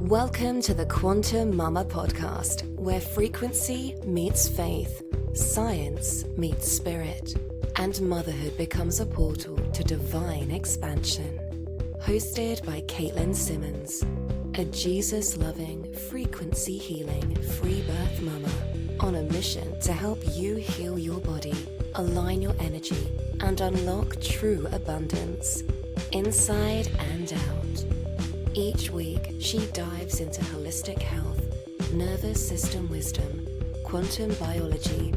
Welcome to the Quantum Mama podcast, where frequency meets faith, science meets spirit, and motherhood becomes a portal to divine expansion. Hosted by Katelyn Simmons, a Jesus-loving, frequency-healing, free birth mama on a mission to help you heal your body, align your energy, and unlock true abundance, inside and out. Each week, she dives into holistic health, nervous system wisdom, quantum biology,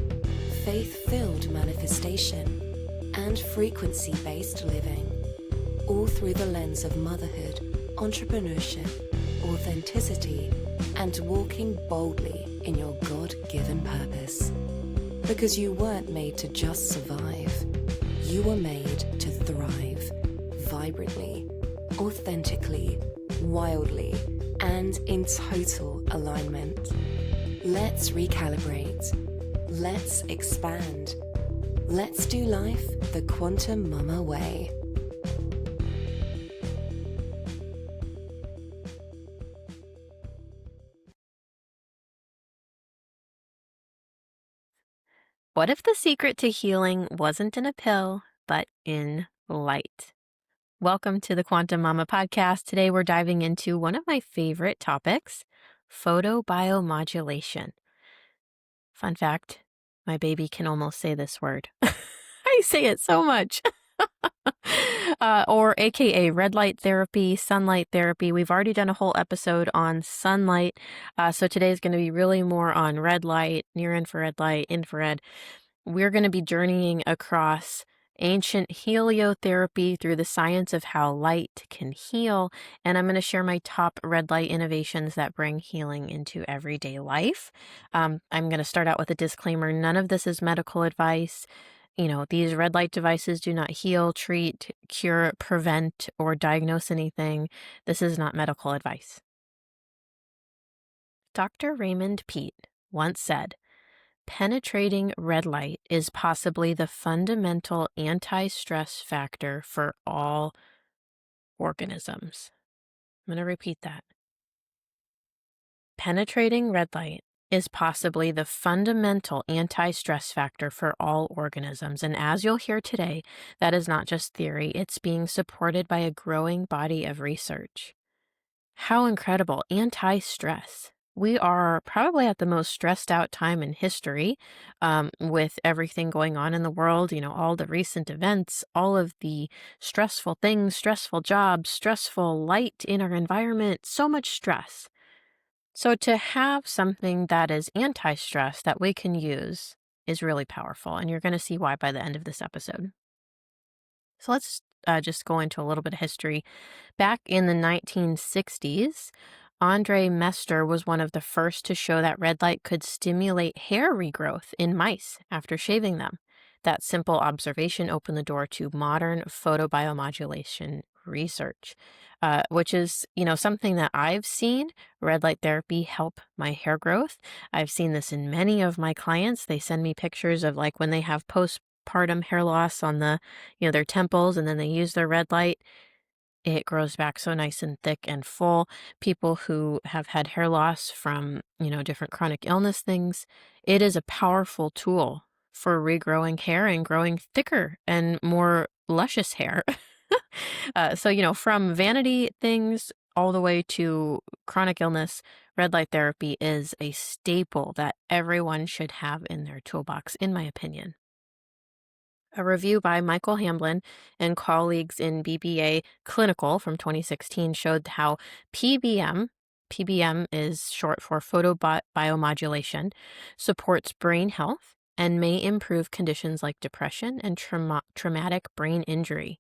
faith-filled manifestation, and frequency-based living, all through the lens of motherhood, entrepreneurship, authenticity, and walking boldly in your God-given purpose. Because you weren't made to just survive. You were made to thrive, vibrantly, authentically, wildly, and in total alignment. Let's recalibrate. Let's expand. Let's do life the Quantum Mama way. What if the secret to healing wasn't in a pill, but in light? Welcome to the Quantum Mama podcast. Today we're diving into one of my favorite topics, photobiomodulation. Fun fact, my baby can almost say this word. I say it so much. Or AKA red light therapy, sunlight therapy. We've already done a whole episode on sunlight. So today is going to be really more on red light, near infrared light, infrared. We're going to be journeying across ancient heliotherapy through the science of how light can heal. And I'm going to share my top red light innovations that bring healing into everyday life. I'm going to start out with a disclaimer. None of this is medical advice. These red light devices do not heal, treat, cure, prevent, or diagnose anything. This is not medical advice. Dr. Raymond Peat once said, "Penetrating red light is possibly the fundamental anti-stress factor for all organisms." I'm going to repeat that. Penetrating red light is possibly the fundamental anti-stress factor for all organisms. And as you'll hear today, that is not just theory, it's being supported by a growing body of research. How incredible. Anti-stress. We are probably at the most stressed out time in history, with everything going on in the world, all the recent events, all of the stressful things, stressful jobs, stressful light in our environment, so much stress. So to have something that is anti-stress that we can use is really powerful, and you're going to see why by the end of this episode. So let's just go into a little bit of history. Back in the 1960s, Andre Mester was one of the first to show that red light could stimulate hair regrowth in mice after shaving them. That simple observation opened the door to modern photobiomodulation research, which is, something that I've seen red light therapy help my hair growth. I've seen this in many of my clients. They send me pictures of like when they have postpartum hair loss on their temples, and then they use their red light. It grows back so nice and thick and full. People who have had hair loss from, different chronic illness things, it is a powerful tool for regrowing hair and growing thicker and more luscious hair. So, from vanity things all the way to chronic illness, red light therapy is a staple that everyone should have in their toolbox, in my opinion. A review by Michael Hamblin and colleagues in BBA Clinical from 2016 showed how PBM is short for photobiomodulation, supports brain health and may improve conditions like depression and traumatic brain injury.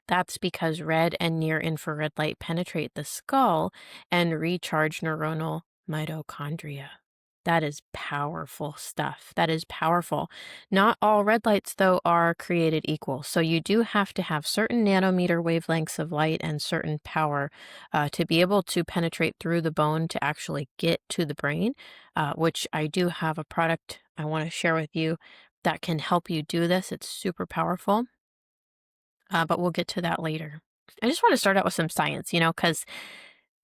That's because red and near-infrared light penetrate the skull and recharge neuronal mitochondria. That is powerful stuff. That is powerful. Not all red lights, though, are created equal. So you do have to have certain nanometer wavelengths of light and certain power to be able to penetrate through the bone to actually get to the brain, which I do have a product I want to share with you that can help you do this. It's super powerful. But we'll get to that later. I just want to start out with some science, because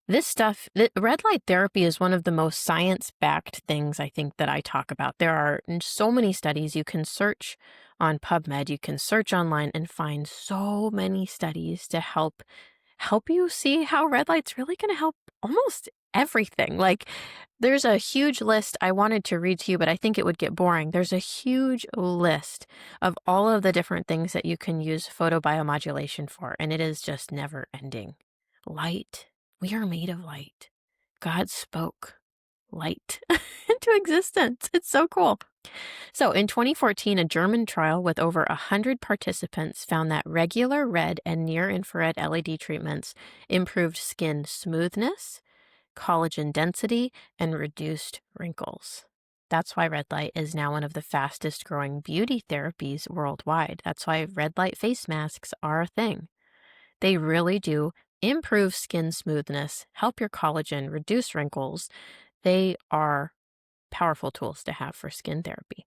This stuff, red light therapy is one of the most science-backed things I think that I talk about. There are so many studies. You can search on PubMed, you can search online and find so many studies to help you see how red light's really going to help almost everything. Like, there's a huge list I wanted to read to you, but I think it would get boring. There's a huge list of all of the different things that you can use photobiomodulation for, and it is just never ending. Light. We are made of light. God spoke light into existence. It's so cool. So in 2014, a German trial with over 100 participants found that regular red and near-infrared LED treatments improved skin smoothness, collagen density, and reduced wrinkles. That's why red light is now one of the fastest growing beauty therapies worldwide. That's why red light face masks are a thing. They really do improve skin smoothness, help your collagen, reduce wrinkles. They are powerful tools to have for skin therapy.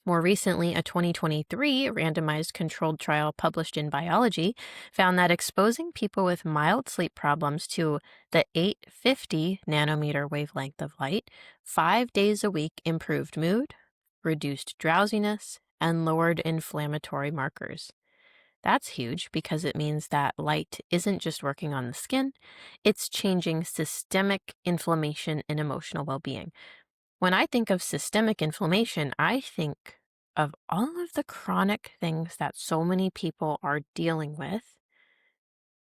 More recently, a 2023 randomized controlled trial published in Biology found that exposing people with mild sleep problems to the 850 nanometer wavelength of light 5 days a week improved mood, reduced drowsiness, and lowered inflammatory markers. That's huge because it means that light isn't just working on the skin, it's changing systemic inflammation and emotional well-being. When I think of systemic inflammation, I think of all of the chronic things that so many people are dealing with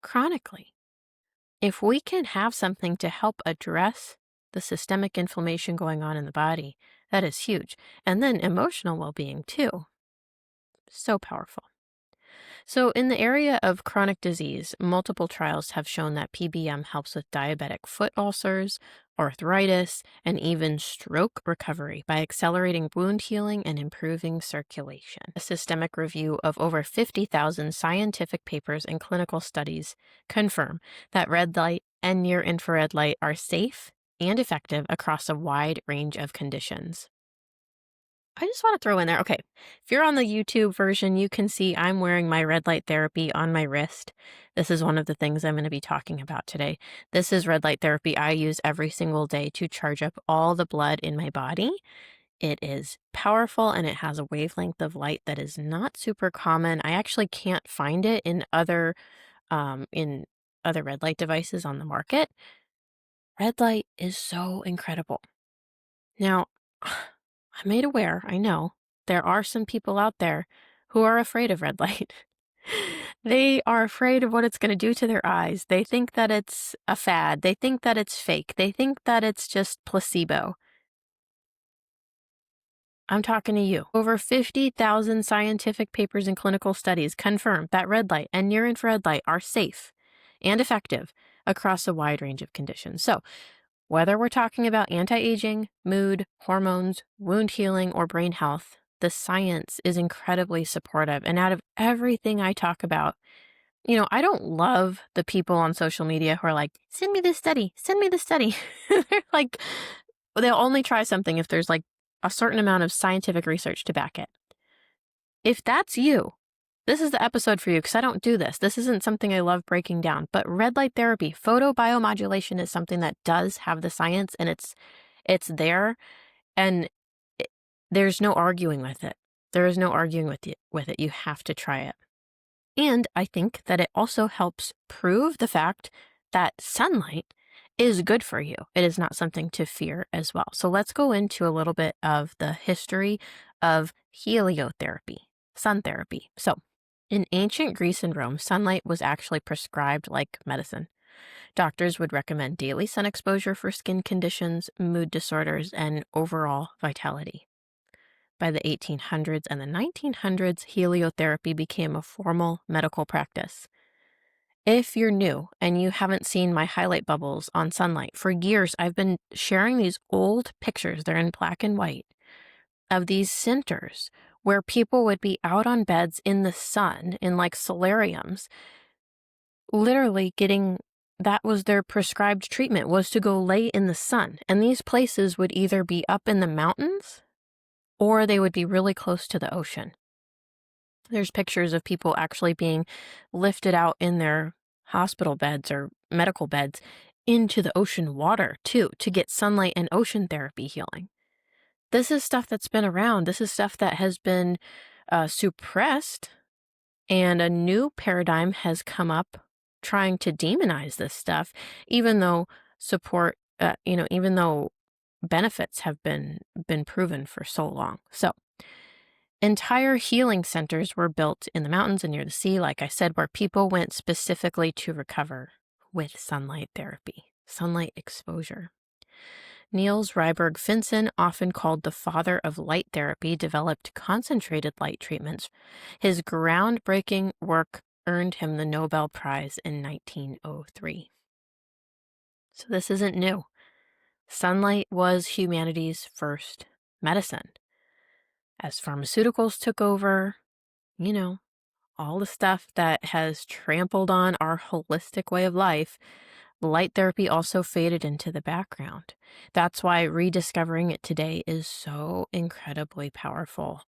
chronically. If we can have something to help address the systemic inflammation going on in the body, that is huge. And then emotional well-being too. So powerful. So in the area of chronic disease, multiple trials have shown that PBM helps with diabetic foot ulcers, arthritis, and even stroke recovery by accelerating wound healing and improving circulation. A systemic review of over 50,000 scientific papers and clinical studies confirm that red light and near-infrared light are safe and effective across a wide range of conditions. I just want to throw in there, okay, if you're on the YouTube version, you can see I'm wearing my red light therapy on my wrist. This is one of the things I'm going to be talking about today. This is red light therapy I use every single day to charge up all the blood in my body. It is powerful and it has a wavelength of light that is not super common. I actually can't find it in other red light devices on the market. Red light is so incredible. Now, I'm made aware, I know, there are some people out there who are afraid of red light. They are afraid of what it's going to do to their eyes. They think that it's a fad. They think that it's fake. They think that it's just placebo. I'm talking to you. Over 50,000 scientific papers and clinical studies confirm that red light and near-infrared light are safe and effective across a wide range of conditions. So, whether we're talking about anti-aging, mood, hormones, wound healing, or brain health, the science is incredibly supportive. And out of everything I talk about, I don't love the people on social media who are like, send me this study, send me this study. They're like, they'll only try something if there's like a certain amount of scientific research to back it. If that's you, this is the episode for you because I don't do this. This isn't something I love breaking down, but red light therapy, photobiomodulation is something that does have the science and it's there and there's no arguing with it. There is no arguing with it. You have to try it. And I think that it also helps prove the fact that sunlight is good for you. It is not something to fear as well. So let's go into a little bit of the history of heliotherapy, sun therapy. So in ancient Greece and Rome, sunlight was actually prescribed like medicine. Doctors would recommend daily sun exposure for skin conditions, mood disorders, and overall vitality. By the 1800s and the 1900s, heliotherapy became a formal medical practice. If you're new and you haven't seen my highlight bubbles on sunlight, for years I've been sharing these old pictures, they're in black and white, of these centers where people would be out on beds in the sun, in like solariums, literally that was their prescribed treatment, was to go lay in the sun. And these places would either be up in the mountains or they would be really close to the ocean. There's pictures of people actually being lifted out in their hospital beds or medical beds into the ocean water too to get sunlight and ocean therapy healing. This is stuff that's been around. This is stuff that has been suppressed, and a new paradigm has come up trying to demonize this stuff, even though even though benefits have been proven for so long. So entire healing centers were built in the mountains and near the sea, like I said, where people went specifically to recover with sunlight therapy, sunlight exposure. Niels Ryberg Finson, often called the father of light therapy, developed concentrated light treatments. His groundbreaking work earned him the Nobel Prize in 1903. So this isn't new. Sunlight was humanity's first medicine. As pharmaceuticals took over, all the stuff that has trampled on our holistic way of life, light therapy also faded into the background. That's why rediscovering it today is so incredibly powerful.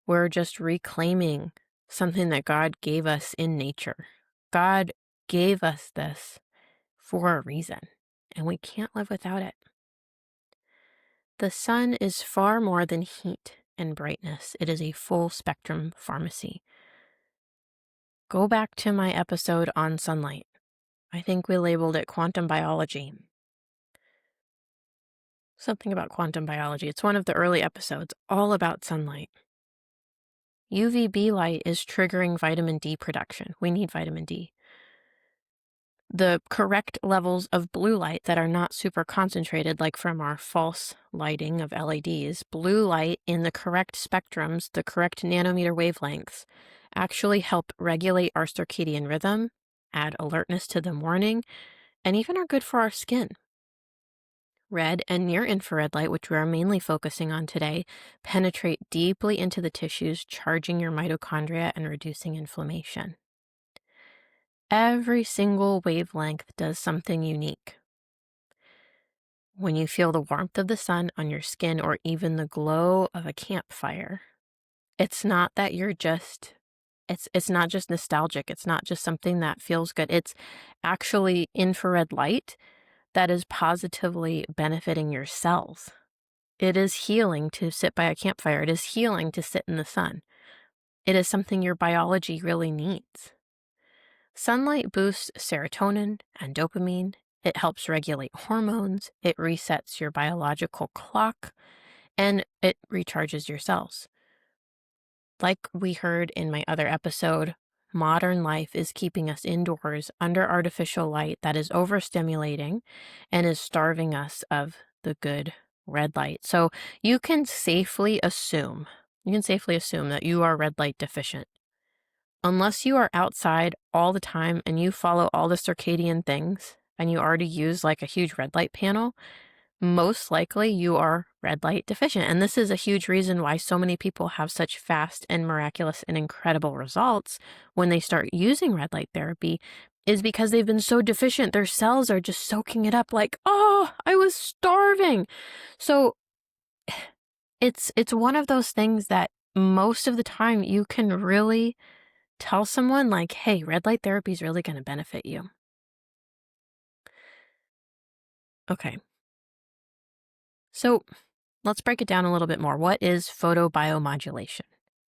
We're just reclaiming something that God gave us in nature. God gave us this for a reason, and we can't live without it. The sun is far more than heat and brightness. It is a full spectrum pharmacy. Go back to my episode on sunlight. I think we labeled it quantum biology. Something about quantum biology. It's one of the early episodes, all about sunlight. UVB light is triggering vitamin D production. We need vitamin D. The correct levels of blue light that are not super concentrated, like from our false lighting of LEDs, blue light in the correct spectrums, the correct nanometer wavelengths, actually help regulate our circadian rhythm, add alertness to the morning, and even are good for our skin. Red and near-infrared light, which we are mainly focusing on today, penetrate deeply into the tissues, charging your mitochondria and reducing inflammation. Every single wavelength does something unique. When you feel the warmth of the sun on your skin or even the glow of a campfire, it's not that it's not just nostalgic. It's not just something that feels good. It's actually infrared light that is positively benefiting your cells. It is healing to sit by a campfire. It is healing to sit in the sun. It is something your biology really needs. Sunlight boosts serotonin and dopamine. It helps regulate hormones. It resets your biological clock, and it recharges your cells. Like we heard in my other episode, modern life is keeping us indoors under artificial light that is overstimulating and is starving us of the good red light. So you can safely assume that you are red light deficient. Unless you are outside all the time and you follow all the circadian things and you already use like a huge red light panel, most likely you are red light deficient. And this is a huge reason why so many people have such fast and miraculous and incredible results when they start using red light therapy, is because they've been so deficient. Their cells are just soaking it up like, oh, I was starving. So it's one of those things that most of the time you can really tell someone like, hey, red light therapy is really going to benefit you. Okay. So let's break it down a little bit more. What is photobiomodulation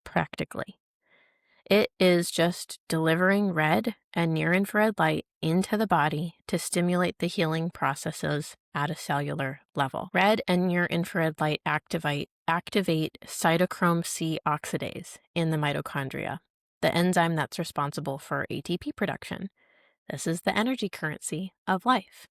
practically? It is just delivering red and near-infrared light into the body to stimulate the healing processes at a cellular level. Red and near-infrared light activate cytochrome C oxidase in the mitochondria, the enzyme that's responsible for ATP production. This is the energy currency of life.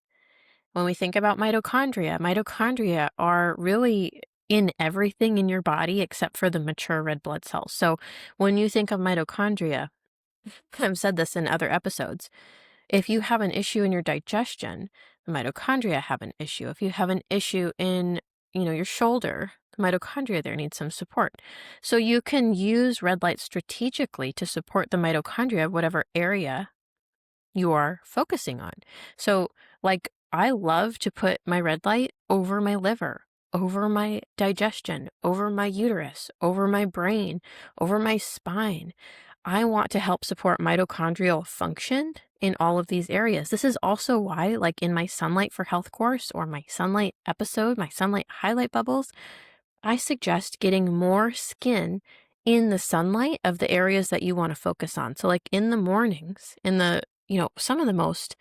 When we think about mitochondria are really in everything in your body except for the mature red blood cells. So when you think of mitochondria, I've said this in other episodes, if you have an issue in your digestion, the mitochondria have an issue. If you have an issue in, your shoulder, the mitochondria there need some support. So you can use red light strategically to support the mitochondria of whatever area you are focusing on. So like I love to put my red light over my liver, over my digestion, over my uterus, over my brain, over my spine. I want to help support mitochondrial function in all of these areas. This is also why, like in my Sunlight for Health course or my Sunlight episode, my Sunlight highlight bubbles, I suggest getting more skin in the sunlight of the areas that you want to focus on. So like in the mornings, in the, some of the most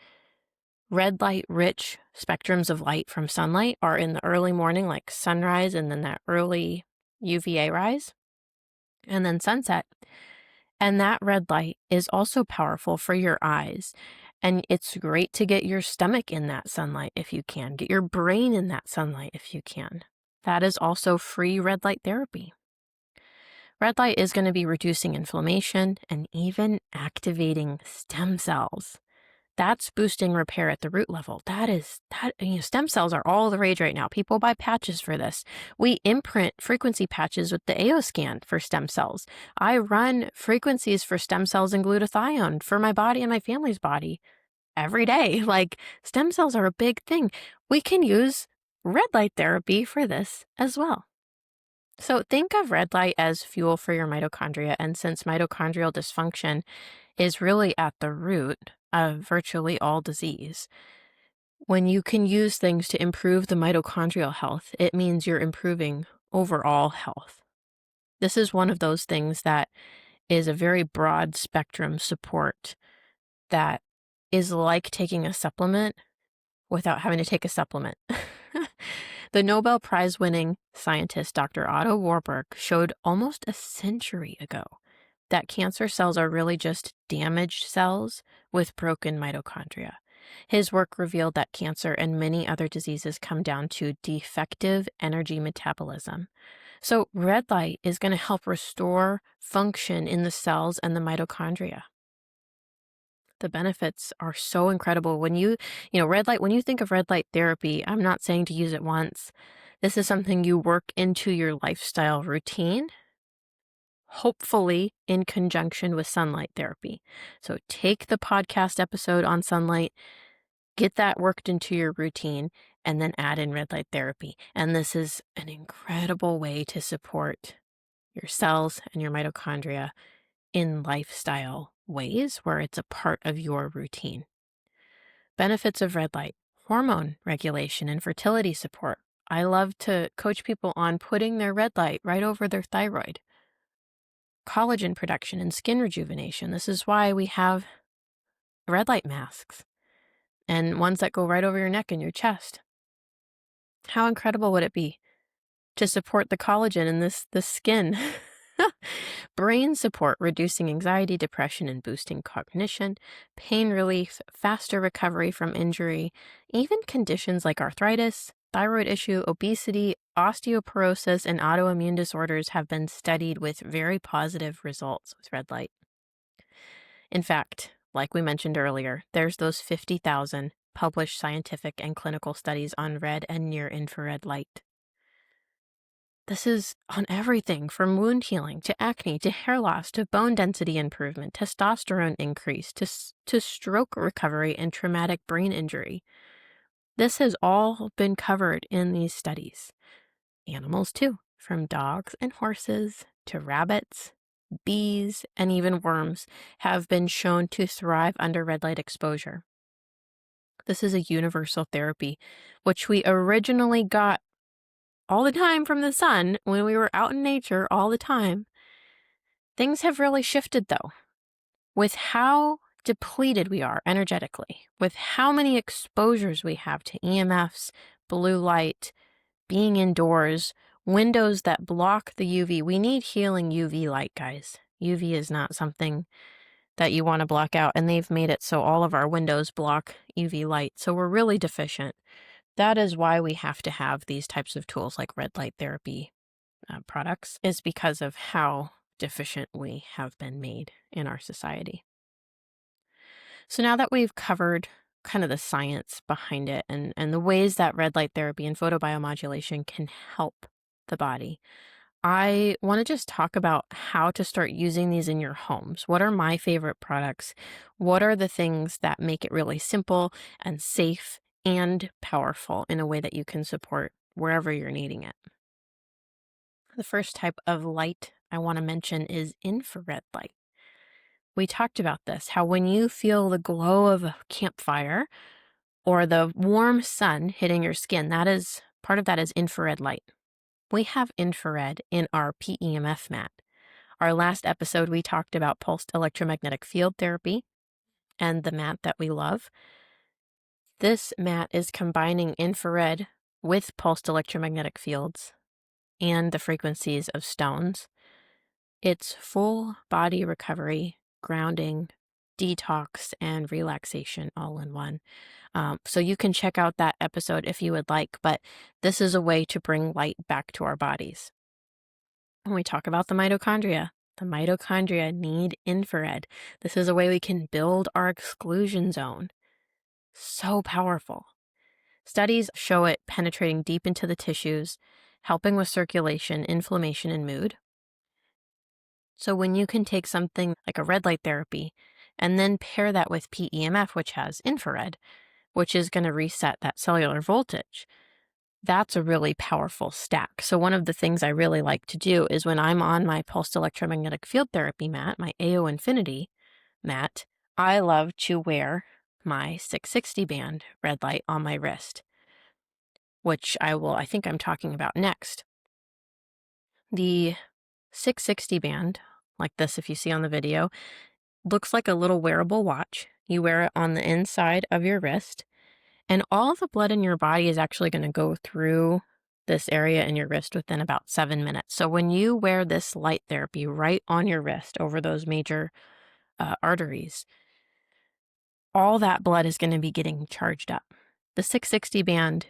red light rich spectrums of light from sunlight are in the early morning, like sunrise and then that early UVA rise and then sunset. And that red light is also powerful for your eyes. And it's great to get your stomach in that sunlight if you can, get your brain in that sunlight if you can. That is also free red light therapy. Red light is going to be reducing inflammation and even activating stem cells. That's boosting repair at the root level. Stem cells are all the rage right now. People buy patches for this. We imprint frequency patches with the AO scan for stem cells. I run frequencies for stem cells and glutathione for my body and my family's body every day. Like, stem cells are a big thing. We can use red light therapy for this as well. So think of red light as fuel for your mitochondria. And since mitochondrial dysfunction is really at the root of virtually all disease, when you can use things to improve the mitochondrial health, it means you're improving overall health. This is one of those things that is a very broad spectrum support that is like taking a supplement without having to take a supplement. The Nobel Prize winning scientist Dr. Otto Warburg showed almost a century ago that cancer cells are really just damaged cells with broken mitochondria. His work revealed that cancer and many other diseases come down to defective energy metabolism. So red light is going to help restore function in the cells and the mitochondria. The benefits are so incredible. When red light, when you think of red light therapy, I'm not saying to use it once. This is something you work into your lifestyle routine, hopefully in conjunction with sunlight therapy. So take the podcast episode on sunlight, get that worked into your routine, and then add in red light therapy. And this is an incredible way to support your cells and your mitochondria in lifestyle ways where it's a part of your routine. Benefits of red light: hormone regulation and fertility support. I love to coach people on putting their red light right over their thyroid. Collagen production and skin rejuvenation. This is why we have red light masks and ones that go right over your neck and your chest. How incredible would it be to support the collagen in this skin? Brain support, reducing anxiety, depression, and boosting cognition, pain relief, faster recovery from injury, even conditions like arthritis, thyroid issue, obesity, osteoporosis, and autoimmune disorders have been studied with very positive results with red light. In fact, like we mentioned earlier, there's those 50,000 published scientific and clinical studies on red and near infrared light. This is on everything from wound healing to acne to hair loss to bone density improvement, testosterone increase to stroke recovery and traumatic brain injury. This has all been covered in these studies. Animals too, from dogs and horses to rabbits, bees, and even worms have been shown to thrive under red light exposure. This is a universal therapy, which we originally got all the time from the sun when we were out in nature all the time. Things have really shifted though, with how depleted we are energetically, with how many exposures we have to EMFs, blue light, being indoors, windows that block the UV. We need healing UV light, guys. UV is not something that you want to block out, and they've made it so all of our windows block UV light. So we're really deficient. That is why we have to have these types of tools like red light therapy products, is because of how deficient we have been made in our society. So now that we've covered kind of the science behind it and the ways that red light therapy and photobiomodulation can help the body, I want to just talk about how to start using these in your homes. What are my favorite products? What are the things that make it really simple and safe and powerful in a way that you can support wherever you're needing it? The first type of light I want to mention is infrared light. we talked about this, how when you feel the glow of a campfire or the warm sun hitting your skin, that is part of that is infrared light. We have infrared in our PEMF mat. Our last episode, we talked about pulsed electromagnetic field therapy and the mat that we love. This mat is combining infrared with pulsed electromagnetic fields and the frequencies of stones. It's full body recovery, grounding, detox, and relaxation all in one. So you can check out that episode if you would like, but this is a way to bring light back to our bodies. When we talk about the mitochondria need infrared. This is a way we can build our exclusion zone. So powerful. Studies show it penetrating deep into the tissues, helping with circulation, inflammation, and mood. So when you can take something like a red light therapy and then pair that with PEMF, which has infrared, which is going to reset that cellular voltage, that's a really powerful stack. So one of the things I really like to do is when I'm on my pulsed electromagnetic field therapy mat, my AO Infinity mat, I love to wear my 660 band red light on my wrist, which I think I'm talking about next. The 660 band, like this if you see on the video, looks like a little wearable watch. You wear it on the inside of your wrist, and all the blood in your body is actually going to go through this area in your wrist within about 7 minutes. So when you wear this light therapy right on your wrist over those major arteries, all that blood is going to be getting charged up. The 660 band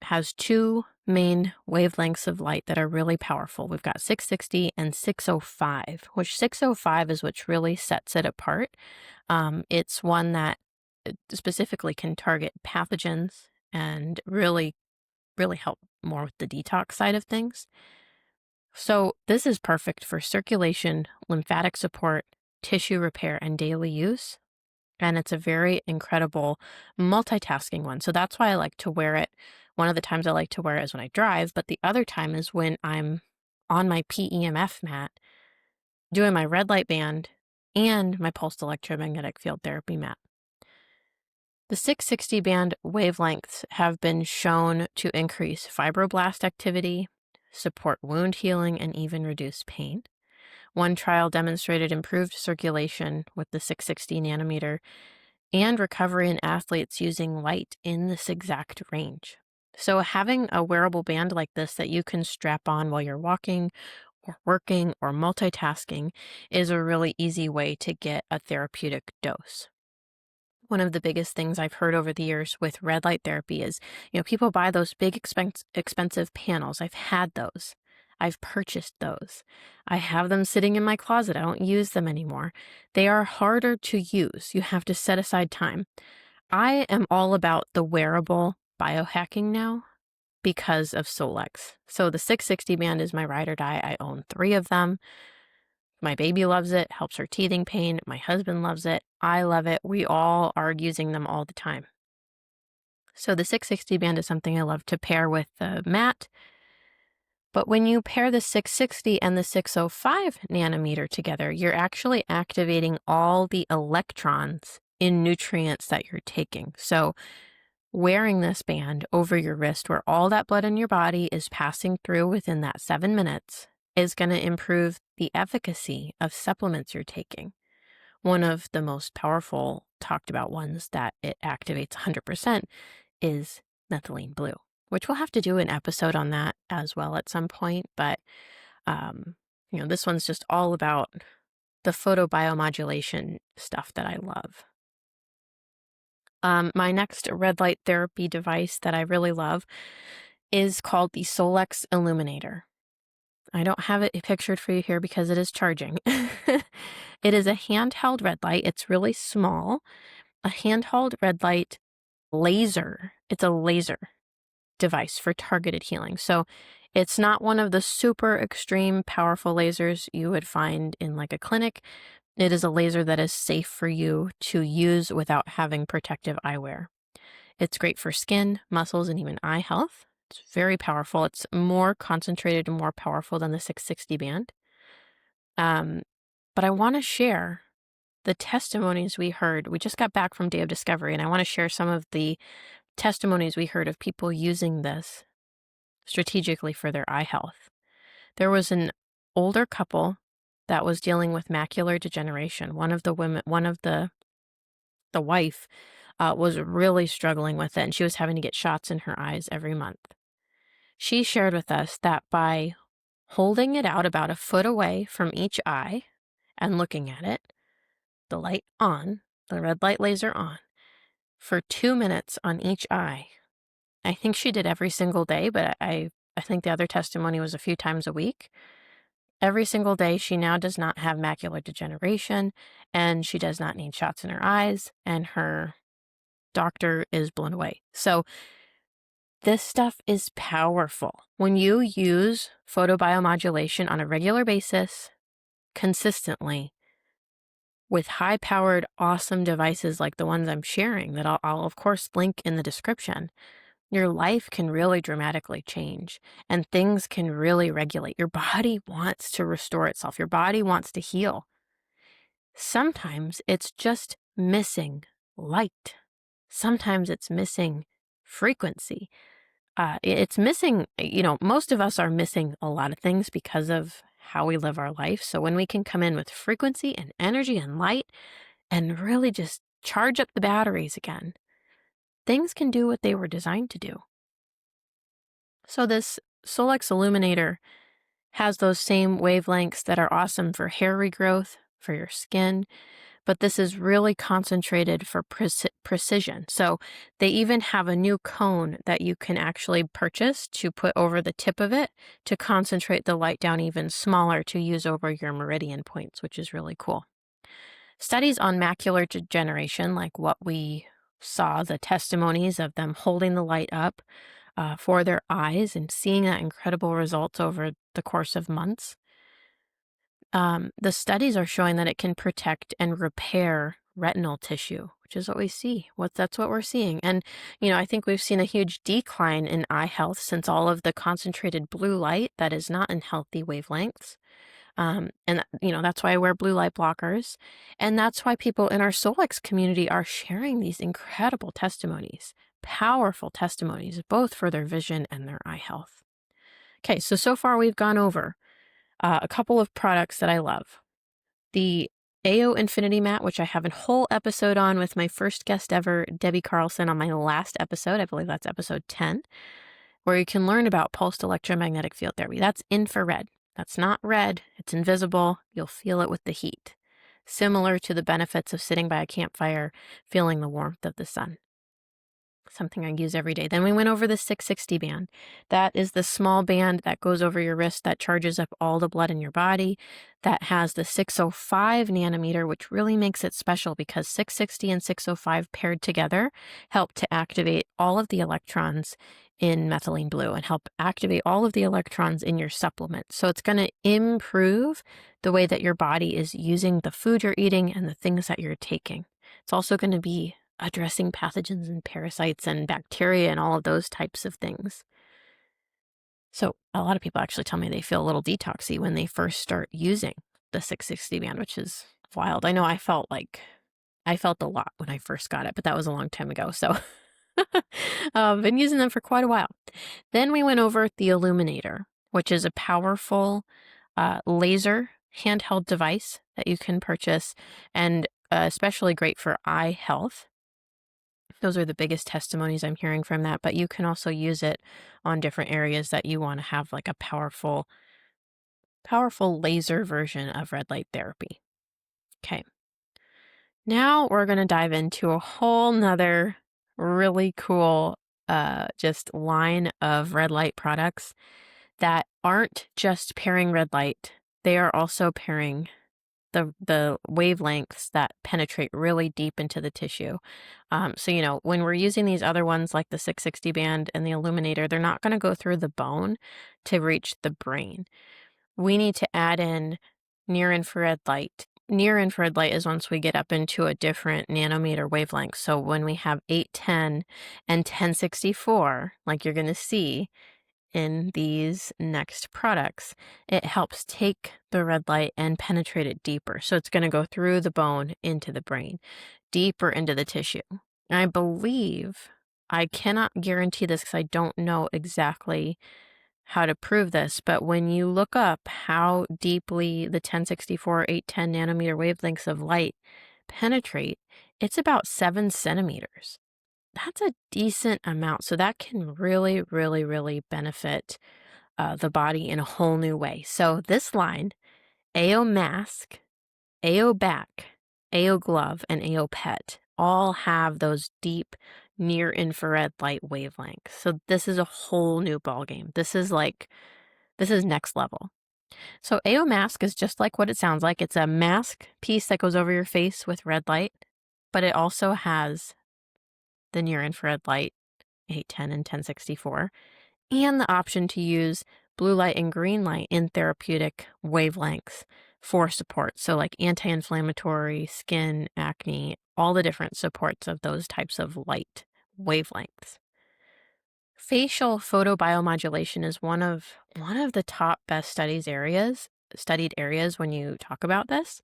has two main wavelengths of light that are really powerful. We've got 660 and 605, which 605 is what really sets it apart. It's one that specifically can target pathogens and really, really help more with the detox side of things. So this is perfect for circulation, lymphatic support, tissue repair, and daily use. And it's a very incredible multitasking one. So that's why I like to wear it. One of the times I like to wear it is when I drive, but the other time is when I'm on my PEMF mat, doing my red light band and my pulsed electromagnetic field therapy mat. The 660 band wavelengths have been shown to increase fibroblast activity, support wound healing, and even reduce pain. One trial demonstrated improved circulation with the 660 nanometer and recovery in athletes using light in this exact range. So having a wearable band like this that you can strap on while you're walking or working or multitasking is a really easy way to get a therapeutic dose. One of the biggest things I've heard over the years with red light therapy is, people buy those big expensive panels. I've had those. I've purchased those. I have them sitting in my closet. I don't use them anymore. They are harder to use. You have to set aside time. I am all about the wearable biohacking now because of Solex. So the 660 band is my ride or die. I own 3 of them. My baby loves it, helps her teething pain. My husband loves it. I love it. We all are using them all the time. So the 660 band is something I love to pair with the mat. But when you pair the 660 and the 605 nanometer together, you're actually activating all the electrons in nutrients that you're taking. So wearing this band over your wrist where all that blood in your body is passing through within that 7 minutes is going to improve the efficacy of supplements you're taking. One of the most powerful talked about ones that it activates 100% is methylene blue, which we'll have to do an episode on that as well at some point. But, this one's just all about the photobiomodulation stuff that I love. My next red light therapy device that I really love is called the Solex Illuminator. I don't have it pictured for you here because it is charging. It is a handheld red light. It's really small. A handheld red light laser. It's a laser device for targeted healing. So it's not one of the super extreme powerful lasers you would find in like a clinic. It is a laser that is safe for you to use without having protective eyewear. It's great for skin, muscles, and even eye health. It's very powerful. It's more concentrated and more powerful than the 660 band. But I want to share the testimonies we heard, we just got back from Day of Discovery, and I want to share some of the testimonies we heard of people using this strategically for their eye health. There was an older couple that was dealing with macular degeneration. One of the wife was really struggling with it, and she was having to get shots in her eyes every month. She shared with us that by holding it out about a foot away from each eye and looking at it, the light on, the red light laser on, for 2 minutes on each eye. I think she did every single day, but I think the other testimony was a few times a week. Every single day, she now does not have macular degeneration, and she does not need shots in her eyes, and her doctor is blown away. So this stuff is powerful. When you use photobiomodulation on a regular basis, consistently, with high-powered, awesome devices like the ones I'm sharing that I'll of course link in the description, your life can really dramatically change and things can really regulate. Your body wants to restore itself. Your body wants to heal. Sometimes it's just missing light. Sometimes it's missing frequency. It's missing, most of us are missing a lot of things because of how we live our life. So when we can come in with frequency and energy and light and really just charge up the batteries again, things can do what they were designed to do. So this Solex Illuminator has those same wavelengths that are awesome for hair regrowth, for your skin, but this is really concentrated for precision. So they even have a new cone that you can actually purchase to put over the tip of it to concentrate the light down even smaller to use over your meridian points, which is really cool. Studies on macular degeneration, like what we saw, the testimonies of them holding the light up for their eyes and seeing that incredible results over the course of months. The studies are showing that it can protect and repair retinal tissue, which is what we see. That's what we're seeing. And, I think we've seen a huge decline in eye health since all of the concentrated blue light that is not in healthy wavelengths. That's why I wear blue light blockers. And that's why people in our Solex community are sharing these incredible testimonies, powerful testimonies, both for their vision and their eye health. Okay, so far we've gone over a couple of products that I love. The AO Infinity Mat, which I have a whole episode on with my first guest ever, Debbie Carlson, on my last episode. I believe that's episode 10, where you can learn about pulsed electromagnetic field therapy. That's infrared. That's not red. It's invisible. You'll feel it with the heat. Similar to the benefits of sitting by a campfire, feeling the warmth of the sun. Something I use every day. Then we went over the 660 band. That is the small band that goes over your wrist that charges up all the blood in your body. That has the 605 nanometer, which really makes it special because 660 and 605 paired together help to activate all of the electrons in methylene blue and help activate all of the electrons in your supplement. So it's going to improve the way that your body is using the food you're eating and the things that you're taking. It's also going to be addressing pathogens and parasites and bacteria and all of those types of things. So a lot of people actually tell me they feel a little detoxy when they first start using the 660 band, which is wild. I know I felt a lot when I first got it, but that was a long time ago. So I've been using them for quite a while. Then we went over the Illuminator, which is a powerful laser handheld device that you can purchase and especially great for eye health. Those are the biggest testimonies I'm hearing from that, but you can also use it on different areas that you want to have like a powerful laser version of red light therapy. Okay. Now we're going to dive into a whole nother really cool just line of red light products that aren't just pairing red light. They are also pairing the wavelengths that penetrate really deep into the tissue. So, when we're using these other ones like the 660 band and the Illuminator, they're not going to go through the bone to reach the brain. We need to add in near-infrared light. Near-infrared light is once we get up into a different nanometer wavelength. So when we have 810 and 1064, like you're going to see, in these next products, it helps take the red light and penetrate it deeper. So it's going to go through the bone into the brain, deeper into the tissue. I believe, I cannot guarantee this because I don't know exactly how to prove this, but when you look up how deeply the 1064, 810 nanometer wavelengths of light penetrate, it's about 7 centimeters. That's a decent amount. So that can really, really, really benefit the body in a whole new way. So this line, AO Mask, AO Back, AO Glove, and AO Pet all have those deep near infrared light wavelengths. So this is a whole new ballgame. This is next level. So AO Mask is just like what it sounds like. It's a mask piece that goes over your face with red light, but it also has the near infrared light, 810 and 1064, and the option to use blue light and green light in therapeutic wavelengths for support. So like anti-inflammatory, skin, acne, all the different supports of those types of light wavelengths. Facial photobiomodulation is one of the top best studied areas when you talk about this.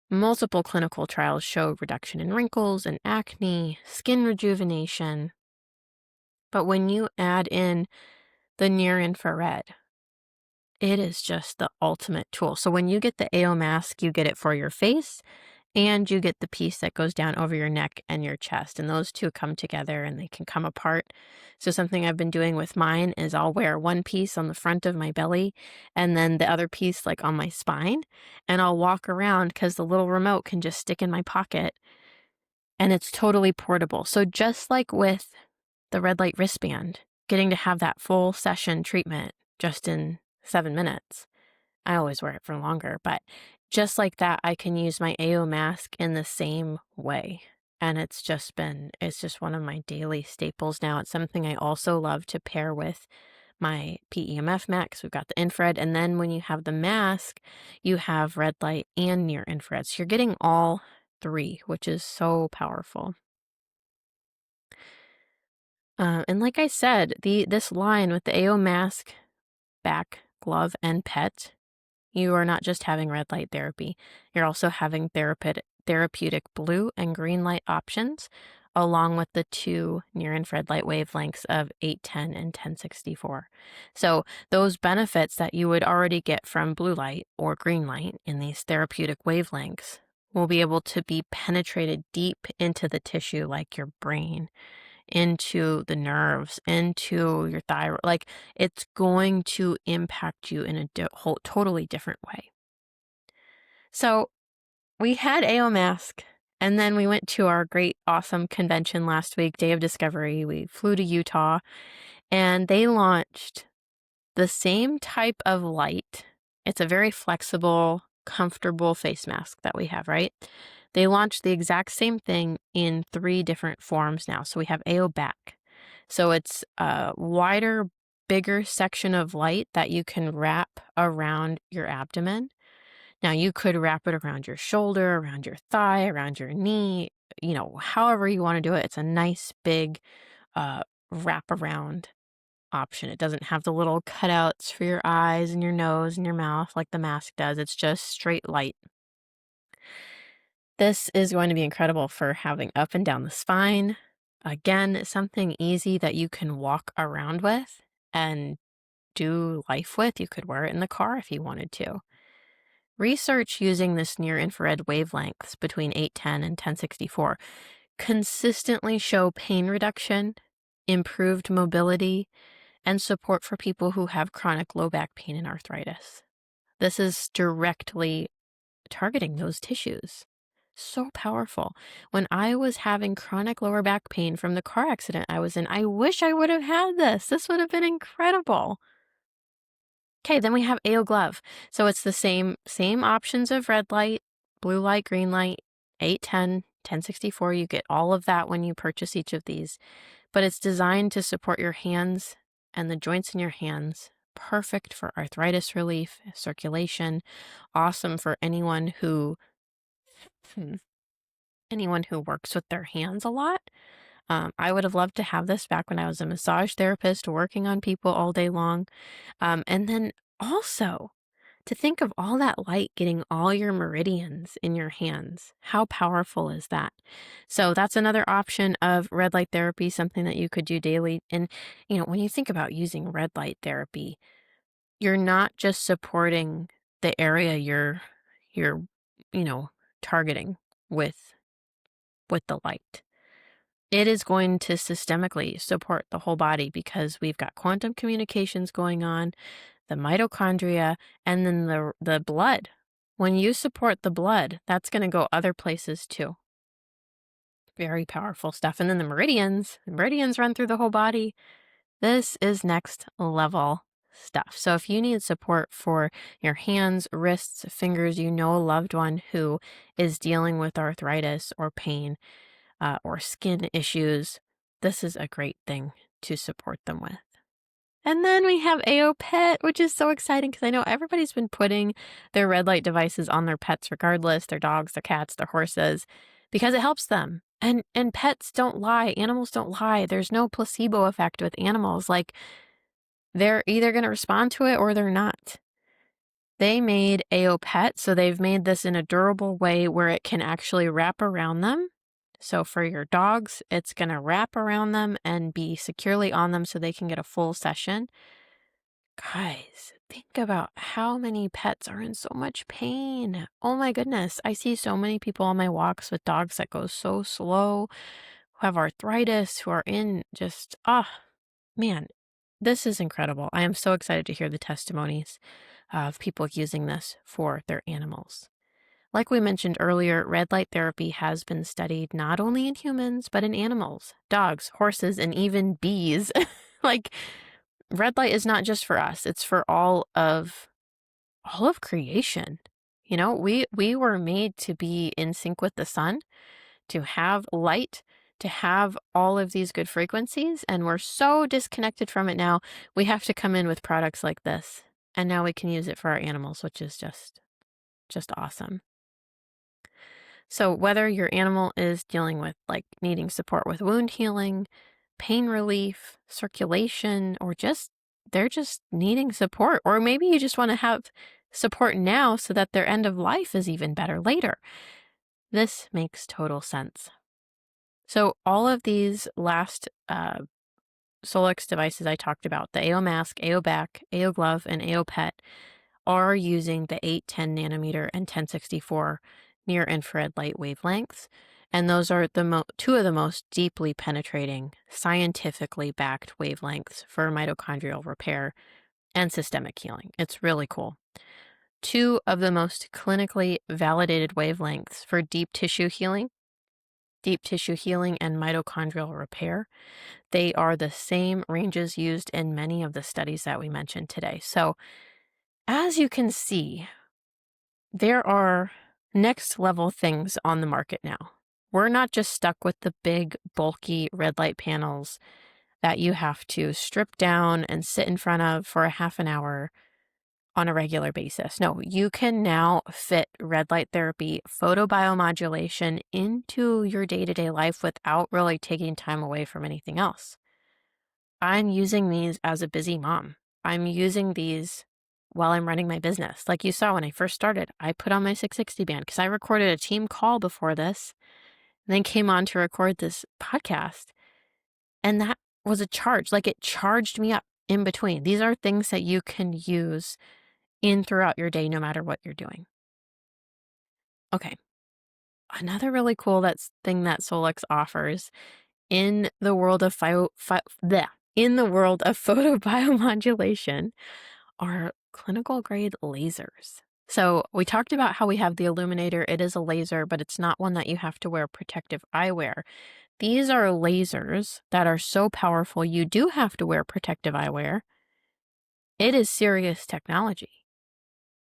Multiple clinical trials show reduction in wrinkles and acne, skin rejuvenation. But when you add in the near infrared, it is just the ultimate tool. So when you get the AO mask, you get it for your face and you get the piece that goes down over your neck and your chest. And those two come together and they can come apart. So something I've been doing with mine is I'll wear one piece on the front of my belly and then the other piece like on my spine. And I'll walk around because the little remote can just stick in my pocket and it's totally portable. So just like with the red light wristband, getting to have that full session treatment just in 7 minutes. I always wear it for longer, but just like that, I can use my AO mask in the same way. And it's just one of my daily staples now. It's something I also love to pair with my PEMF mask. We've got the infrared. And then when you have the mask, you have red light and near infrared. So you're getting all three, which is so powerful. And like I said, this line with the AO mask, back, glove, and pet, you are not just having red light therapy. You're also having therapeutic blue and green light options, along with the 2 near-infrared light wavelengths of 810 and 1064. So those benefits that you would already get from blue light or green light in these therapeutic wavelengths will be able to be penetrated deep into the tissue, like your brain, into the nerves, into your thyroid. Like it's going to impact you in a whole totally different way. So we had AO Mask, and then we went to our great, awesome convention last week, Day of Discovery. We flew to Utah, and they launched the same type of light. It's a very flexible, comfortable face mask that we have, right? They launched the exact same thing in 3 different forms now. So we have AO Back. So it's a wider, bigger section of light that you can wrap around your abdomen. Now you could wrap it around your shoulder, around your thigh, around your knee, however you want to do it. It's a nice big wrap around option. It doesn't have the little cutouts for your eyes and your nose and your mouth like the mask does. It's just straight light. This is going to be incredible for having up and down the spine. Again, something easy that you can walk around with and do life with. You could wear it in the car if you wanted to. Research using this near infrared wavelengths between 810 and 1064 consistently show pain reduction, improved mobility, and support for people who have chronic low back pain and arthritis. This is directly targeting those tissues. So powerful. When I was having chronic lower back pain from the car accident I was in, I wish I would have had this. This would have been incredible. Okay, then we have AO Glove. So it's the same options of red light, blue light, green light, 810, 1064. You get all of that when you purchase each of these. But it's designed to support your hands and the joints in your hands. Perfect for arthritis relief, circulation. Awesome for anyone who works with their hands a lot. I would have loved to have this back when I was a massage therapist working on people all day long. And then also to think of all that light getting all your meridians in your hands. How powerful is that? So that's another option of red light therapy, something that you could do daily. And, when you think about using red light therapy, you're not just supporting the area you're, you know, targeting with the light. It is going to systemically support the whole body because we've got quantum communications going on, the mitochondria, and then the blood. When you support the blood, that's going to go other places too. Very powerful stuff. And then the meridians run through the whole body. This is next level stuff. So if you need support for your hands, wrists, fingers, a loved one who is dealing with arthritis or pain, or skin issues, this is a great thing to support them with. And then we have AO Pet, which is so exciting because I know everybody's been putting their red light devices on their pets regardless, their dogs, their cats, their horses, because it helps them. And pets don't lie. Animals don't lie. There's no placebo effect with animals. Like, they're either going to respond to it or they're not. They made AO Pet, so they've made this in a durable way where it can actually wrap around them. So for your dogs, it's going to wrap around them and be securely on them so they can get a full session. Guys, think about how many pets are in so much pain. Oh my goodness. I see so many people on my walks with dogs that go so slow, who have arthritis, who are in just, man, this is incredible. I am so excited to hear the testimonies of people using this for their animals. Like we mentioned earlier, red light therapy has been studied not only in humans, but in animals, dogs, horses, and even bees. Like, red light is not just for us, it's for all of creation. We were made to be in sync with the sun, to have light, to have all of these good frequencies, and we're so disconnected from it now. We have to come in with products like this, and now we can use it for our animals, which is just awesome. So whether your animal is dealing with needing support with wound healing, pain relief, circulation, or they're just needing support, or maybe you just want to have support now so that their end of life is even better later. This makes total sense. So all of these last Solex devices I talked about, the AO Mask, AO Back, AO Glove, and AO Pet, are using the 8, 10 nanometer, and 1064 near infrared light wavelengths. And those are two of the most deeply penetrating, scientifically backed wavelengths for mitochondrial repair and systemic healing. It's really cool. Two of the most clinically validated wavelengths for deep tissue healing and mitochondrial repair. They are the same ranges used in many of the studies that we mentioned today. So as you can see, there are next level things on the market now. We're not just stuck with the big, bulky red light panels that you have to strip down and sit in front of for a half an hour on a regular basis. No, you can now fit red light therapy, photobiomodulation into your day-to-day life without really taking time away from anything else. I'm using these as a busy mom. I'm using these while I'm running my business. Like you saw when I first started, I put on my 660 band because I recorded a team call before this, and then came on to record this podcast. And that was a charge. Like, it charged me up in between. These are things that you can use in throughout your day, no matter what you're doing. Okay. Another really cool thing that Solex offers in the world of photobiomodulation are clinical grade lasers. So we talked about how we have the Illuminator. It is a laser, but it's not one that you have to wear protective eyewear. These are lasers that are so powerful you do have to wear protective eyewear. It is serious technology.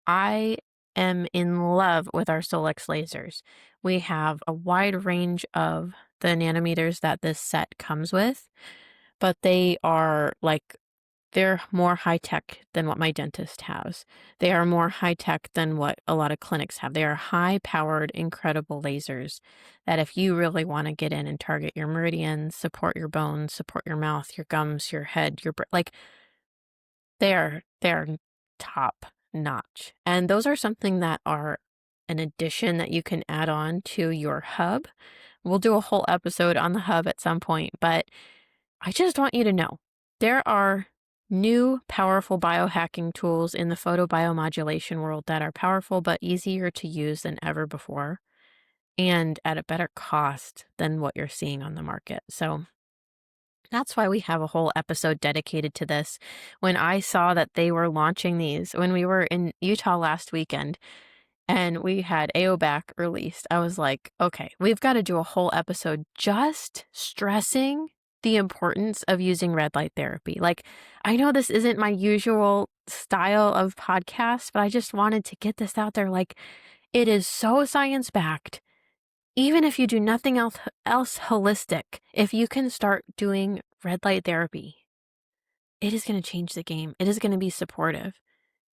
I am in love with our Solex lasers. We have a wide range of the nanometers that this set comes with, but they are They're more high tech than what my dentist has. They are more high tech than what a lot of clinics have. They are high powered, incredible lasers that if you really want to get in and target your meridians, support your bones, support your mouth, your gums, your head, like they're top notch. And those are something that are an addition that you can add on to your hub. We'll do a whole episode on the hub at some point, but I just want you to know there are new powerful biohacking tools in the photobiomodulation world that are powerful but easier to use than ever before and at a better cost than what you're seeing on the market. So that's why we have a whole episode dedicated to this. When I saw that they were launching these, when we were in Utah last weekend and we had AOBAC released, I was like, okay, we've got to do a whole episode just stressing the importance of using red light therapy. Like, I know this isn't my usual style of podcast, but I just wanted to get this out there. Like, it is so science-backed. Even if you do nothing else holistic, if you can start doing red light therapy, it is going to change the game. It is going to be supportive.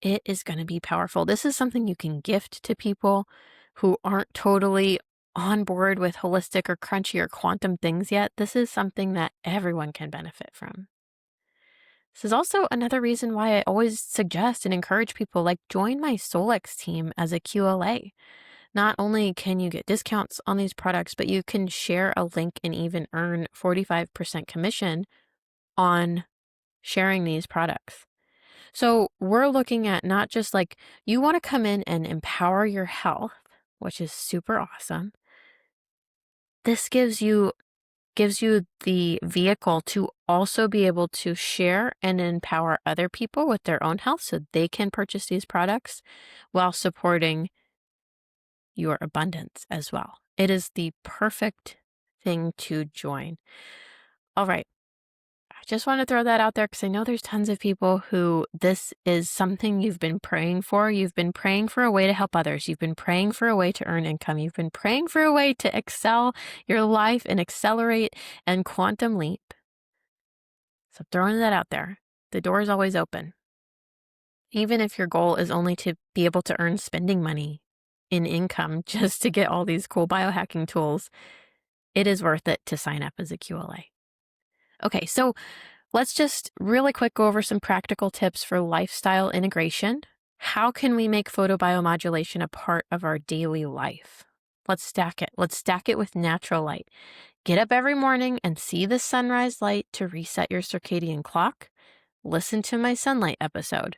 It is going to be powerful. This is something you can gift to people who aren't totally on board with holistic or crunchy or quantum things yet. This is something that everyone can benefit from. This is also another reason why I always suggest and encourage people, like, join my Solex team as a QLA. Not only can you get discounts on these products, but you can share a link and even earn 45% commission on sharing these products. So we're looking at not just like you want to come in and empower your health, which is super awesome. This gives you the vehicle to also be able to share and empower other people with their own health so they can purchase these products while supporting your abundance as well. It is the perfect thing to join. All right. I just want to throw that out there because I know there's tons of people who this is something you've been praying for. You've been praying for a way to help others. You've been praying for a way to earn income. You've been praying for a way to excel your life and accelerate and quantum leap. So throwing that out there. The door is always open. Even if your goal is only to be able to earn spending money in income just to get all these cool biohacking tools, it is worth it to sign up as a QLA. Okay, so let's just really quick go over some practical tips for lifestyle integration. How can we make photobiomodulation a part of our daily life? Let's stack it. Let's stack it with natural light. Get up every morning and see the sunrise light to reset your circadian clock. Listen to my sunlight episode.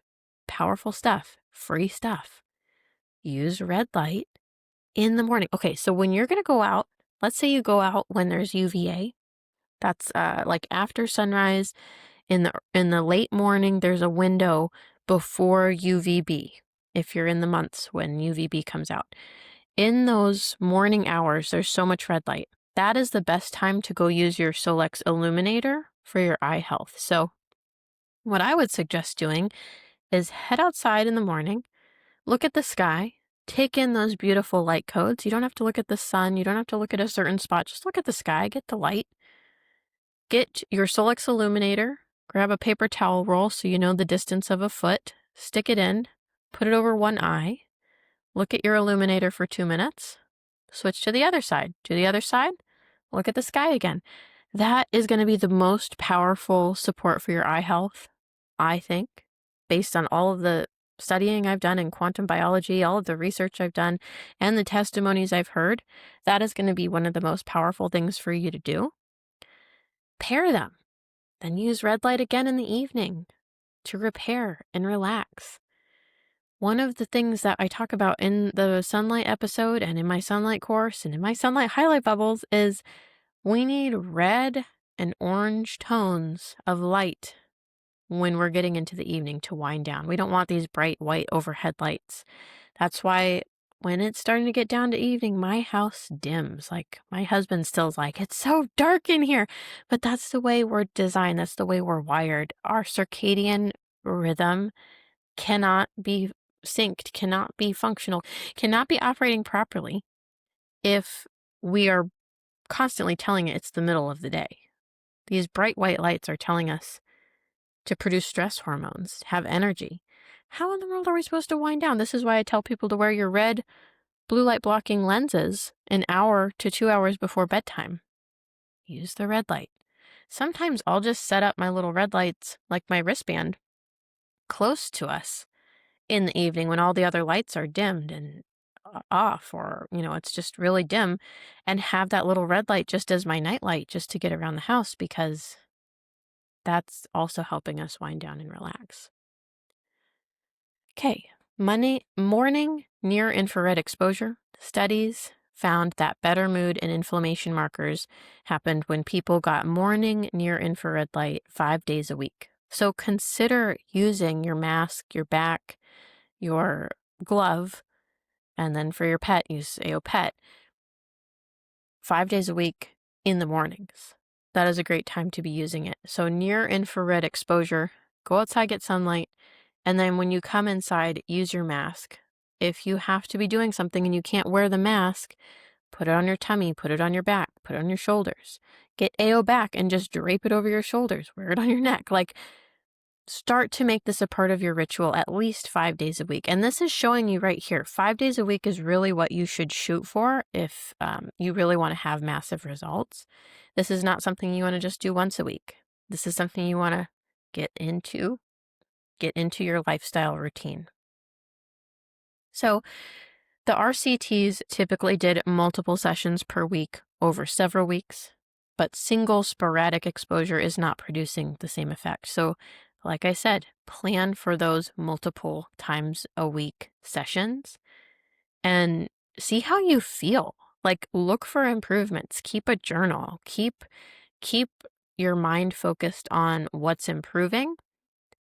Powerful stuff, free stuff. Use red light in the morning. Okay, so when you're going to go out, let's say you go out when there's UVA. That's like after sunrise, in the late morning, there's a window before UVB, if you're in the months when UVB comes out. In those morning hours, there's so much red light. That is the best time to go use your Solex Illuminator for your eye health. So what I would suggest doing is head outside in the morning, look at the sky, take in those beautiful light codes. You don't have to look at the sun. You don't have to look at a certain spot. Just look at the sky, get the light. Get your Solex Illuminator, grab a paper towel roll so you know the distance of a foot, stick it in, put it over one eye, look at your Illuminator for 2 minutes, switch to the other side. To the other side, look at the sky again. That is going to be the most powerful support for your eye health, I think, based on all of the studying I've done in quantum biology, all of the research I've done, and the testimonies I've heard. That is going to be one of the most powerful things for you to do. Pair them. Then use red light again in the evening to repair and relax. One of the things that I talk about in the sunlight episode and in my sunlight course and in my sunlight highlight bubbles is we need red and orange tones of light when we're getting into the evening to wind down. We don't want these bright white overhead lights. That's why when it's starting to get down to evening, my house dims. Like my husband still's like, it's so dark in here. But that's the way we're designed. That's the way we're wired. Our circadian rhythm cannot be synced, cannot be functional, cannot be operating properly if we are constantly telling it it's the middle of the day. These bright white lights are telling us to produce stress hormones, have energy. How in the world are we supposed to wind down? This is why I tell people to wear your red blue light blocking lenses an hour to 2 hours before bedtime. Use the red light. Sometimes I'll just set up my little red lights, like my wristband, close to us in the evening when all the other lights are dimmed and off, or, it's just really dim, and have that little red light just as my night light just to get around the house, because that's also helping us wind down and relax. Okay, morning near infrared exposure. Studies found that better mood and inflammation markers happened when people got morning near infrared light 5 days a week. So consider using your mask, your back, your glove, and then for your pet, use AO Pet 5 days a week in the mornings. That is a great time to be using it. So near infrared exposure, go outside, get sunlight, and then when you come inside, use your mask. If you have to be doing something and you can't wear the mask, put it on your tummy, put it on your back, put it on your shoulders. Get AO back and just drape it over your shoulders, wear it on your neck. Start to make this a part of your ritual at least 5 days a week. And this is showing you right here, 5 days a week is really what you should shoot for if you really want to have massive results. This is not something you want to just do once a week. This is something you want to get into your lifestyle routine. So the RCTs typically did multiple sessions per week over several weeks, but single sporadic exposure is not producing the same effect. So like I said, plan for those multiple times a week sessions and see how you feel. Look for improvements. Keep a journal. Keep your mind focused on what's improving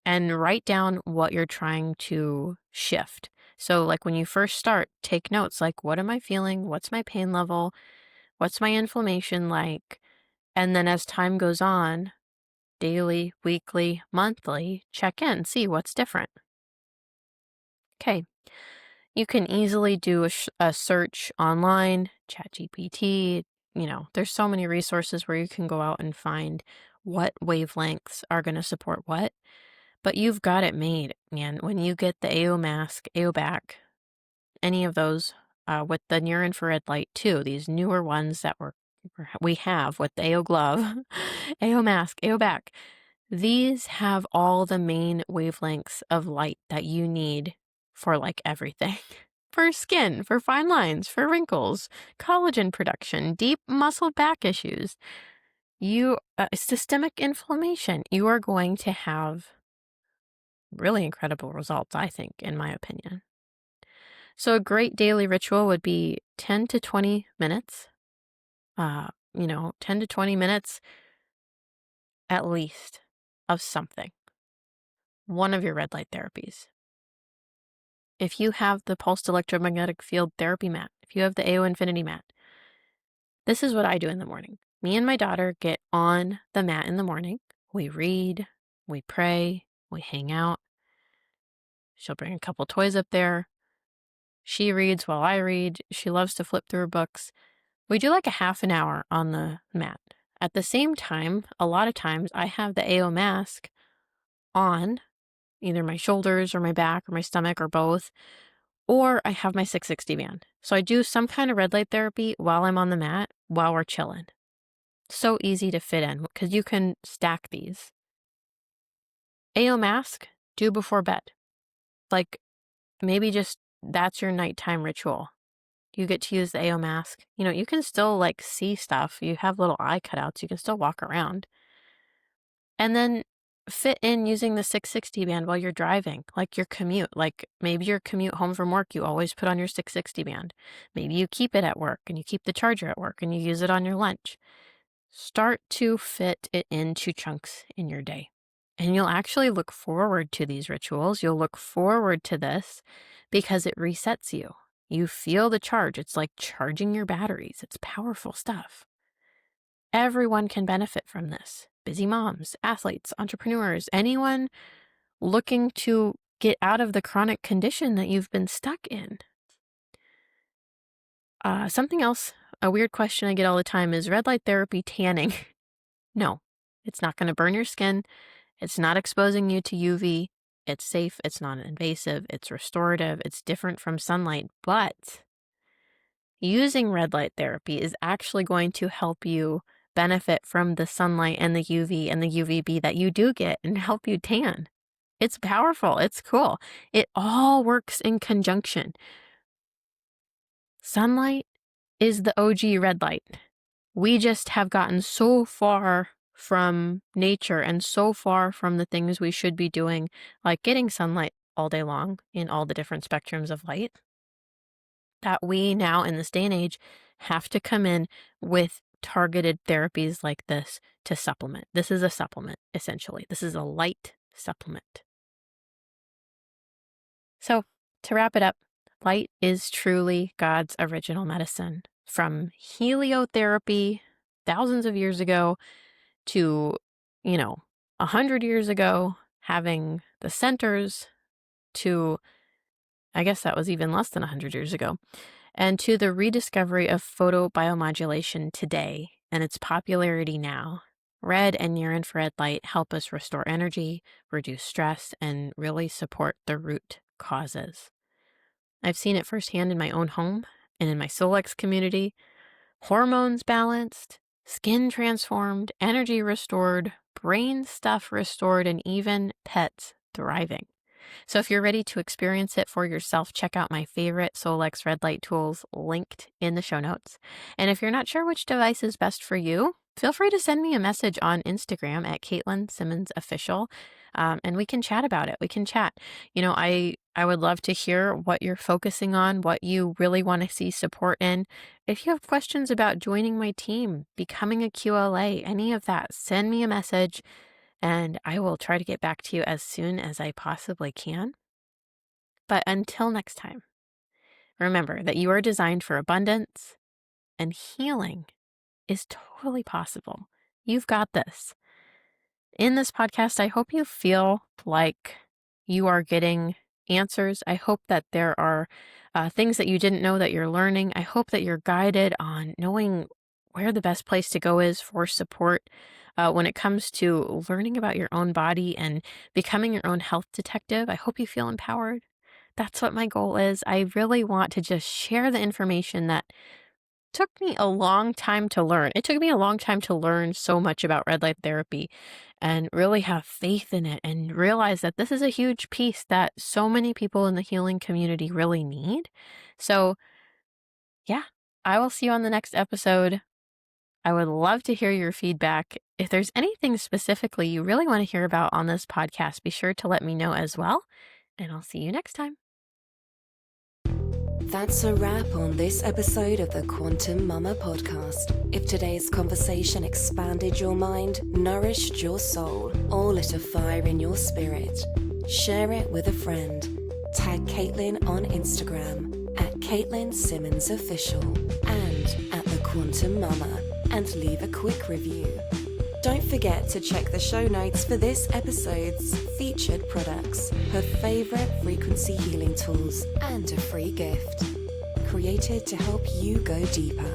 and write down what you're trying to shift. So when you first start, take notes, what am I feeling? What's my pain level? What's my inflammation like? And then as time goes on, daily, weekly, monthly, check in, see what's different. Okay. You can easily do a search online, ChatGPT, there's so many resources where you can go out and find what wavelengths are going to support what. But you've got it made, man. When you get the AO mask, AO back, any of those with the near infrared light too, these newer ones that we have with the AO glove, AO mask, AO back, these have all the main wavelengths of light that you need for everything. For skin, for fine lines, for wrinkles, collagen production, deep muscle back issues, systemic inflammation, you are going to have really incredible results, I think, in my opinion. So a great daily ritual would be 10 to 20 minutes, 10 to 20 minutes at least of something. One of your red light therapies. If you have the pulsed electromagnetic field therapy mat, if you have the AO Infinity mat, this is what I do in the morning. Me and my daughter get on the mat in the morning. We read, we pray, we hang out. She'll bring a couple toys up there. She reads while I read. She loves to flip through her books. We do a half an hour on the mat. At the same time, a lot of times I have the AO mask on either my shoulders or my back or my stomach or both, or I have my 660 band. So I do some kind of red light therapy while I'm on the mat, while we're chilling. So easy to fit in because you can stack these. AO mask, do before bed. Maybe just that's your nighttime ritual. You get to use the AO mask. You can still see stuff. You have little eye cutouts. You can still walk around. And then fit in using the 660 band while you're driving, your commute. Maybe your commute home from work, you always put on your 660 band. Maybe you keep it at work and you keep the charger at work and you use it on your lunch. Start to fit it into chunks in your day. And you'll actually look forward to these rituals. You'll look forward to this because it resets you. You feel the charge. It's like charging your batteries. It's powerful stuff. Everyone can benefit from this. Busy moms, athletes, entrepreneurs, anyone looking to get out of the chronic condition that you've been stuck in. Something else, a weird question I get all the time is red light therapy tanning. No, it's not going to burn your skin. It's not exposing you to UV. It's safe. It's non-invasive. It's restorative. It's different from sunlight. But using red light therapy is actually going to help you benefit from the sunlight and the UV and the UVB that you do get and help you tan. It's powerful. It's cool. It all works in conjunction. Sunlight is the OG red light. We just have gotten so far from nature and so far from the things we should be doing, like getting sunlight all day long in all the different spectrums of light, that we now in this day and age have to come in with targeted therapies like this to supplement. This is a supplement, essentially. This is a light supplement. So to wrap it up, light is truly God's original medicine. From heliotherapy thousands of years ago to, 100 years ago, having the centers to, I guess that was even less than 100 years ago, and to the rediscovery of photobiomodulation today and its popularity now. Red and near-infrared light help us restore energy, reduce stress, and really support the root causes. I've seen it firsthand in my own home and in my Solex community. Hormones balanced, skin transformed, energy restored, brain stuff restored, and even pets thriving. So if you're ready to experience it for yourself, check out my favorite Solex red light tools linked in the show notes. And if you're not sure which device is best for you, feel free to send me a message on Instagram at Katelyn Simmons Official, and we can chat about it. We can chat. I would love to hear what you're focusing on, what you really want to see support in. If you have questions about joining my team, becoming a QLA, any of that, send me a message and I will try to get back to you as soon as I possibly can. But until next time, remember that you are designed for abundance and healing is totally possible. You've got this. In this podcast, I hope you feel like you are getting answers. I hope that there are things that you didn't know that you're learning. I hope that you're guided on knowing where the best place to go is for support when it comes to learning about your own body and becoming your own health detective. I hope you feel empowered. That's what my goal is. I really want to just share the information that took me a long time to learn. It took me a long time to learn so much about red light therapy and really have faith in it and realize that this is a huge piece that so many people in the healing community really need. So yeah, I will see you on the next episode. I would love to hear your feedback. If there's anything specifically you really want to hear about on this podcast, be sure to let me know as well. And I'll see you next time. That's a wrap on this episode of the Quantum Mama podcast. If today's conversation expanded your mind, nourished your soul, or lit a fire in your spirit, share it with a friend. Tag Katelyn on Instagram at Katelyn Simmons Official and at the Quantum Mama, and leave a quick review. Don't forget to check the show notes for this episode's featured products, her favorite frequency healing tools, and a free gift. Created to help you go deeper.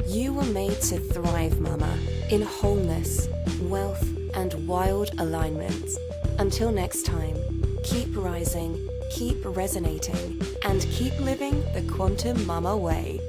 You were made to thrive, Mama, in wholeness, wealth, and wild alignment. Until next time, keep rising, keep resonating, and keep living the Quantum Mama way.